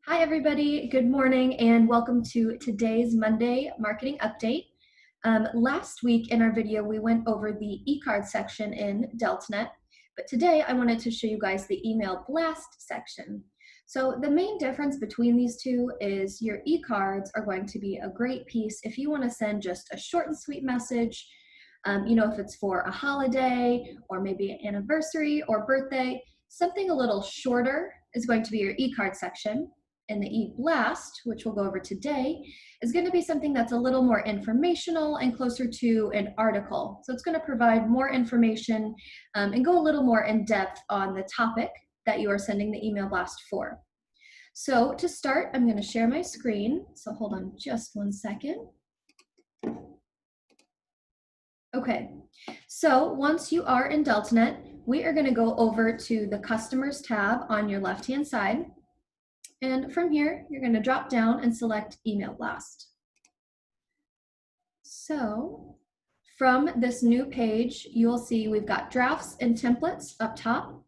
Hi, everybody. Good morning, and welcome to today's Monday marketing update. Last week in our video, we went over the eCard section in DeltaNet, but today I wanted to show you guys the email blast section. So the main difference between these two is your eCards are going to be a great piece if you want to send just a short and sweet message. If it's for a holiday or maybe an anniversary or birthday, something a little shorter is going to be your eCard section. And the eBlast, which we'll go over today, is going to be something that's a little more informational and closer to an article. So it's going to provide more information and go a little more in depth on the topic that you are sending the email blast for. So to start, I'm going to share my screen. So hold on just one second. Okay, so once you are in DeltaNet, we are going to go over to the Customers tab on your left-hand side. And from here, you're going to drop down and select Email Blast. So from this new page, you'll see we've got drafts and templates up top.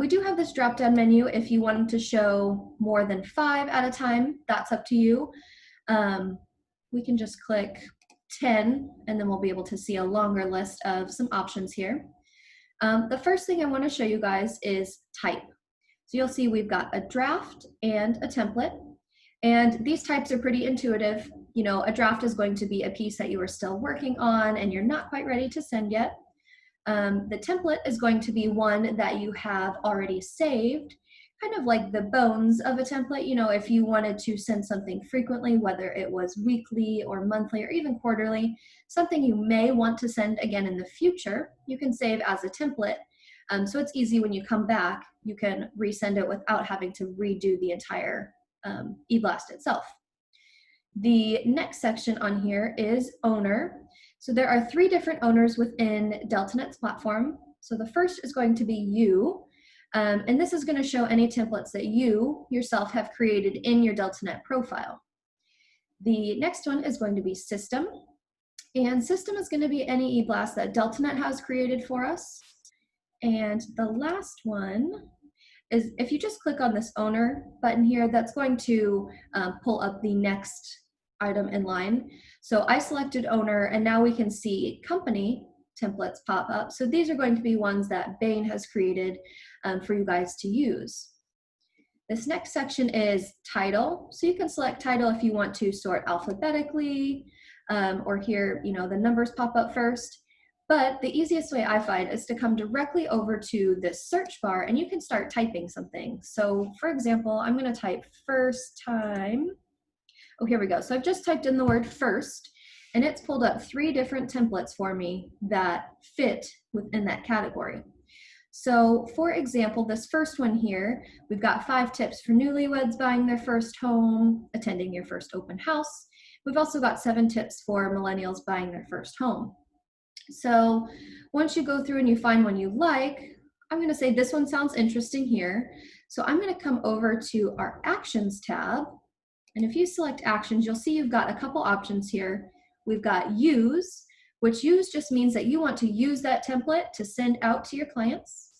We do have this drop-down menu if you want them to show more than 5 at a time. That's up to you. We can just click 10, and then we'll be able to see a longer list of some options here. The first thing I want to show you guys is type. So you'll see we've got a draft and a template, and these types are pretty intuitive. You know, a draft is going to be a piece that you are still working on and you're not quite ready to send yet. The template is going to be one that you have already saved, kind of like the bones of a template. You know, if you wanted to send something frequently, whether it was weekly or monthly or even quarterly, something you may want to send again in the future, you can save as a template. So it's easy when you come back, you can resend it without having to redo the entire eBlast itself. The next section on here is owner. So there are 3 different owners within DeltaNet's platform. So the first is going to be you, and this is going to show any templates that you yourself have created in your DeltaNet profile. The next one is going to be system, and system is going to be any eBlast that DeltaNet has created for us. And the last one is if you just click on this owner button here, that's going to pull up the next item in line. So I selected owner, and now we can see company templates pop up. So these are going to be ones that Bain has created for you guys to use. This next section is title. So you can select title if you want to sort alphabetically, or here, you know, the numbers pop up first. But the easiest way I find is to come directly over to this search bar and you can start typing something. So for example, I'm going to type first time. Oh, here we go. So I've just typed in the word first, and it's pulled up 3 different templates for me that fit within that category. So for example, this first one here, we've got 5 tips for newlyweds buying their first home, attending your first open house. We've also got 7 tips for millennials buying their first home. So once you go through and you find one you like, I'm going to say this one sounds interesting here. So I'm going to come over to our Actions tab. And if you select Actions, you'll see you've got a couple options here. We've got Use, which use just means that you want to use that template to send out to your clients.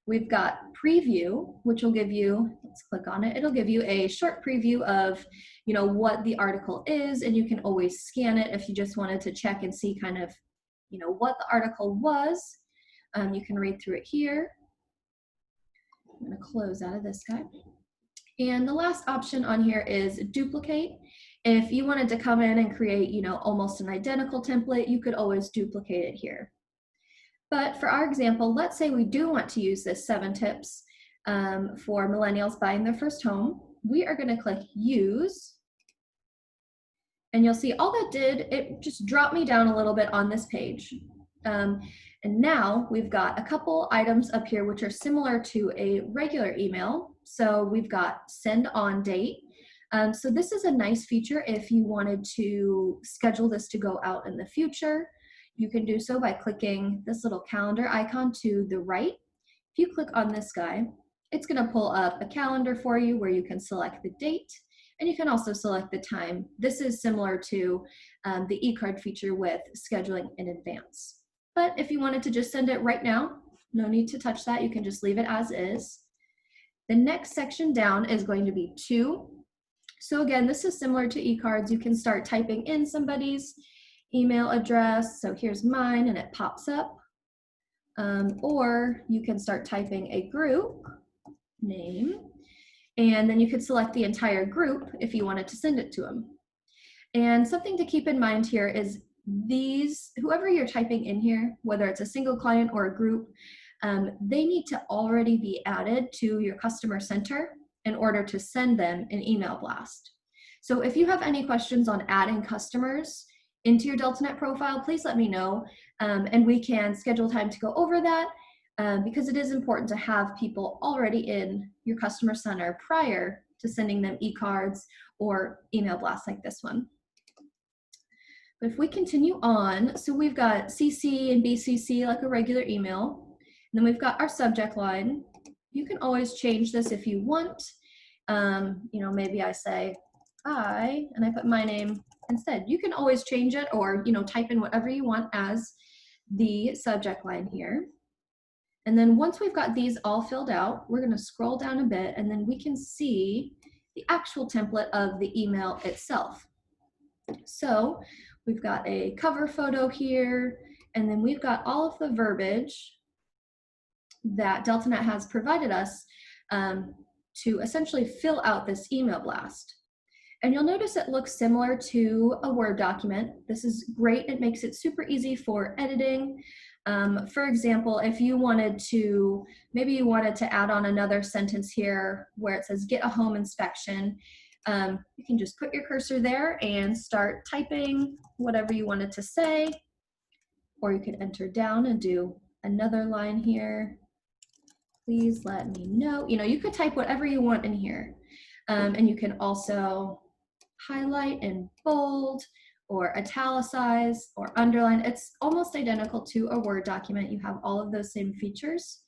We've got Preview, which will give you, let's click on it, it'll give you a short preview of, you know, what the article is, and you can always scan it if you just wanted to check and see kind of, you know, what the article was. You can read through it here. I'm going to close out of this guy. And the last option on here is duplicate. If you wanted to come in and create, you know, almost an identical template, you could always duplicate it here. But for our example, let's say we do want to use this 7 tips for millennials buying their first home. We are going to click Use. And you'll see all that did, it just dropped me down a little bit on this page. And now we've got a couple items up here which are similar to a regular email. So we've got send on date. So this is a nice feature if you wanted to schedule this to go out in the future. You can do so by clicking this little calendar icon to the right. If you click on this guy, it's going to pull up a calendar for you where you can select the date. And you can also select the time. This is similar to the eCard feature with scheduling in advance. But if you wanted to just send it right now, no need to touch that. You can just leave it as is. The next section down is going to be to. So again, this is similar to eCards. You can start typing in somebody's email address. So here's mine and it pops up. Or you can start typing a group name, and then you could select the entire group if you wanted to send it to them. And something to keep in mind here is whoever you're typing in here, whether it's a single client or a group, they need to already be added to your customer center in order to send them an email blast. So if you have any questions on adding customers into your DeltaNet profile, please let me know, and we can schedule time to go over that, because it is important to have people already in your customer center prior to sending them e-cards or email blasts like this one. But if we continue on, so we've got CC and BCC like a regular email, and then we've got our subject line. You can always change this if you want. You know, maybe I say hi and I put my name instead. You can always change it, or, you know, type in whatever you want as the subject line here. And then once we've got these all filled out, we're going to scroll down a bit, and then we can see the actual template of the email itself. So we've got a cover photo here, and then we've got all of the verbiage that DeltaNet has provided us to essentially fill out this email blast. And you'll notice it looks similar to a Word document. This is great. It makes it super easy for editing. For example, if you wanted to, maybe you wanted to add on another sentence here where it says get a home inspection, you can just put your cursor there and start typing whatever you wanted to say, or you could enter down and do another line here. Please let me know. You know, you could type whatever you want in here, and you can also highlight in bold or italicize or underline. It's almost identical to a Word document. You have all of those same features.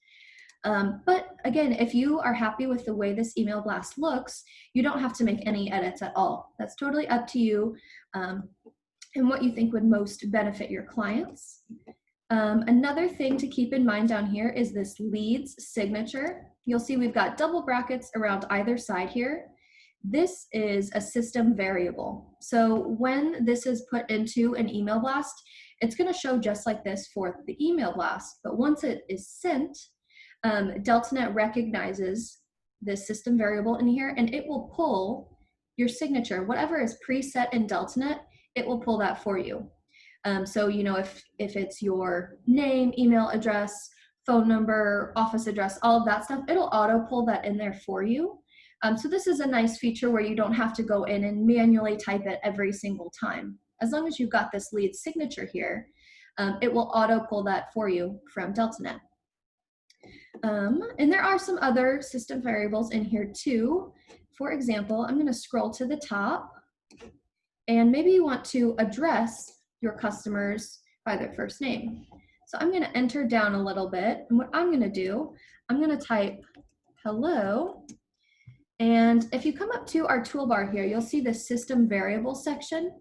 But again, if you are happy with the way this email blast looks, you don't have to make any edits at all. That's totally up to you, and what you think would most benefit your clients. Another thing to keep in mind down here is this leads signature. You'll see we've got double brackets around either side here. This is a system variable. So when this is put into an email blast, it's going to show just like this for the email blast. But once it is sent, DeltaNet recognizes this system variable in here, and it will pull your signature. Whatever is preset in DeltaNet, it will pull that for you. So, you know, if it's your name, email address, phone number, office address, all of that stuff, it'll auto pull that in there for you. So this is a nice feature where you don't have to go in and manually type it every single time. As long as you've got this lead signature here, it will auto pull that for you from DeltaNet. And there are some other system variables in here too. For example, I'm going to scroll to the top, and maybe you want to address your customers by their first name. So I'm going to enter down a little bit, and what I'm going to do, I'm going to type hello. And if you come up to our toolbar here, you'll see the system variable section.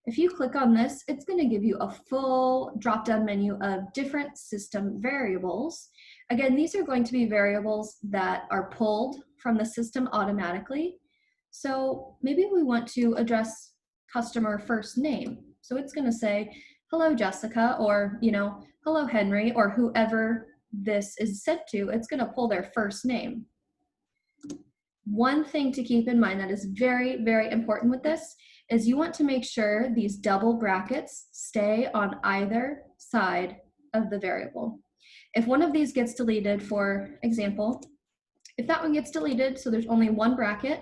If you click on this, it's going to give you a full drop-down menu of different system variables. Again, these are going to be variables that are pulled from the system automatically. So maybe we want to address customer first name. So it's going to say, hello, Jessica, or, you know, hello, Henry, or whoever this is sent to. It's going to pull their first name. One thing to keep in mind that is very, very important with this is you want to make sure these double brackets stay on either side of the variable. If one of these gets deleted, for example, if that one gets deleted, so there's only one bracket,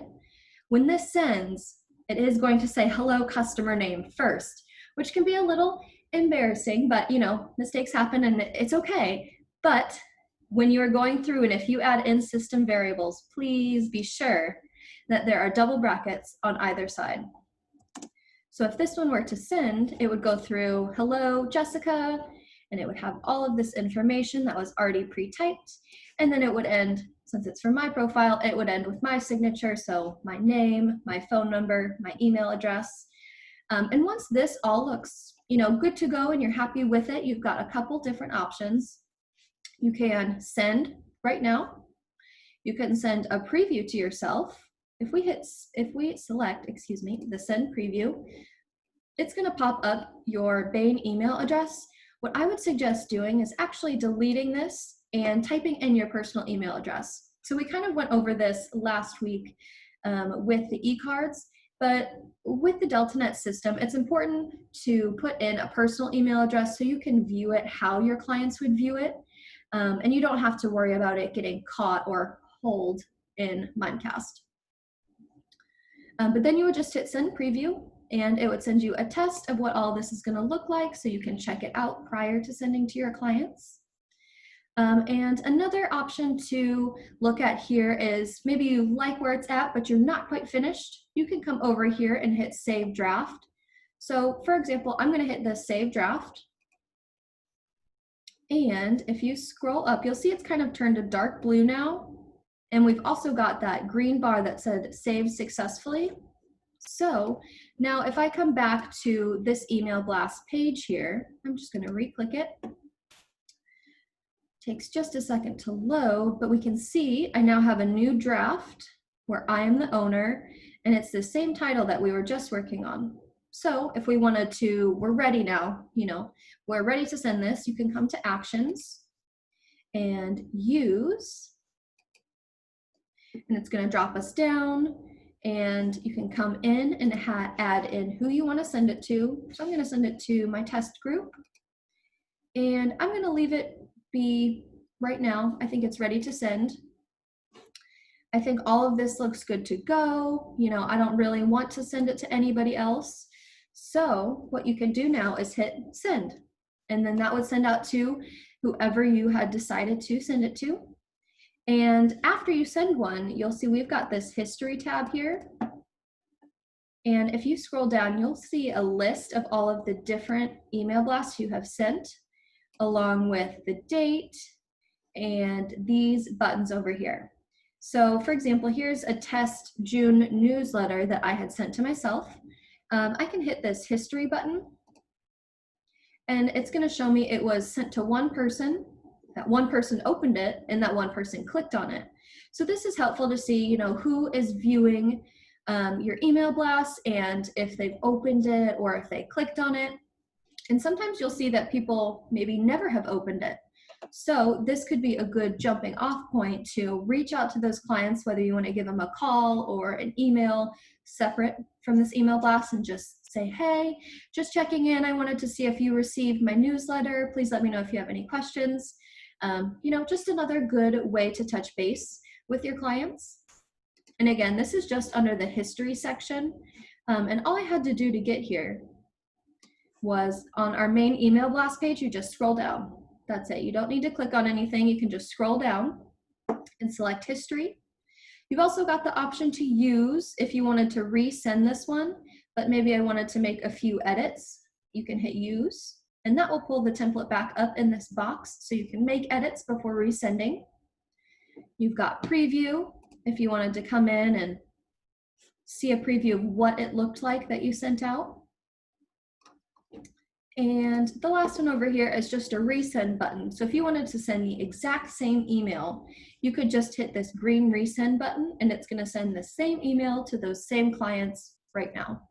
when this sends, it is going to say hello customer name first, which can be a little embarrassing, but you know, mistakes happen and it's okay. But when you are going through, and if you add in system variables, please be sure that there are double brackets on either side. So if this one were to send, it would go through hello Jessica, and it would have all of this information that was already pre-typed, and then it would end, since it's from my profile, it would end with my signature, so my name, my phone number, my email address. And once this all looks, you know, good to go and you're happy with it, you've got a couple different options. You can send right now. You can send a preview to yourself. If we select, excuse me, the send preview, it's going to pop up your Bain email address. What I would suggest doing is actually deleting this and typing in your personal email address. So we kind of went over this last week with the e-cards, but with the DeltaNet system, it's important to put in a personal email address so you can view it how your clients would view it, and you don't have to worry about it getting caught or holed in Mimecast. But then you would just hit send preview, and it would send you a test of what all this is going to look like so you can check it out prior to sending to your clients. And another option to look at here is maybe you like where it's at, but you're not quite finished. You can come over here and hit Save Draft. So for example, I'm going to hit the Save Draft. And if you scroll up, you'll see it's kind of turned a dark blue now. And we've also got that green bar that said Save Successfully. So now if I come back to this email blast page here, I'm just going to re-click it. Takes just a second to load, but we can see I now have a new draft where I am the owner, and it's the same title that we were just working on. So if we wanted to, we're ready now, we're ready to send this, you can come to Actions and Use, and it's going to drop us down, and you can come in and add in who you want to send it to. So I'm going to send it to my test group, and I'm going to leave it be right now. I think it's ready to send. I think all of this looks good to go. I don't really want to send it to anybody else. So what you can do now is hit send, and then that would send out to whoever you had decided to send it to. And after you send one, you'll see we've got this history tab here. And if you scroll down, you'll see a list of all of the different email blasts you have sent, along with the date and these buttons over here. So for example, here's a test June newsletter that I had sent to myself. I can hit this history button, and it's going to show me it was sent to one person, that one person opened it, and that one person clicked on it. So this is helpful to see, who is viewing your email blast, and if they've opened it or if they clicked on it. And sometimes you'll see that people maybe never have opened it. So this could be a good jumping off point to reach out to those clients, whether you want to give them a call or an email separate from this email blast, and just say, hey, just checking in. I wanted to see if you received my newsletter. Please let me know if you have any questions. Just another good way to touch base with your clients. And again, this is just under the history section. And all I had to do to get here was on our main email blast page, you just scroll down. That's it. You don't need to click on anything. You can just scroll down and select history. You've also got the option to use if you wanted to resend this one, but maybe I wanted to make a few edits. You can hit use, and that will pull the template back up in this box so you can make edits before resending. You've got preview if you wanted to come in and see a preview of what it looked like that you sent out. And the last one over here is just a resend button. So if you wanted to send the exact same email, you could just hit this green resend button, and it's going to send the same email to those same clients right now.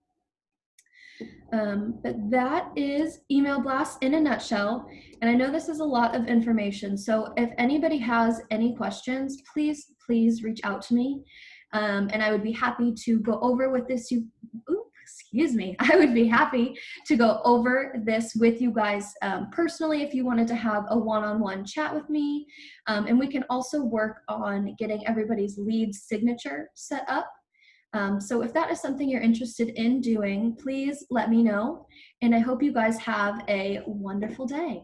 But that is email blasts in a nutshell. And I know this is a lot of information. So if anybody has any questions, please reach out to me. And I would be happy to go over with this. I would be happy to go over this with you guys personally if you wanted to have a one-on-one chat with me. And we can also work on getting everybody's lead signature set up. So if that is something you're interested in doing, please let me know. And I hope you guys have a wonderful day.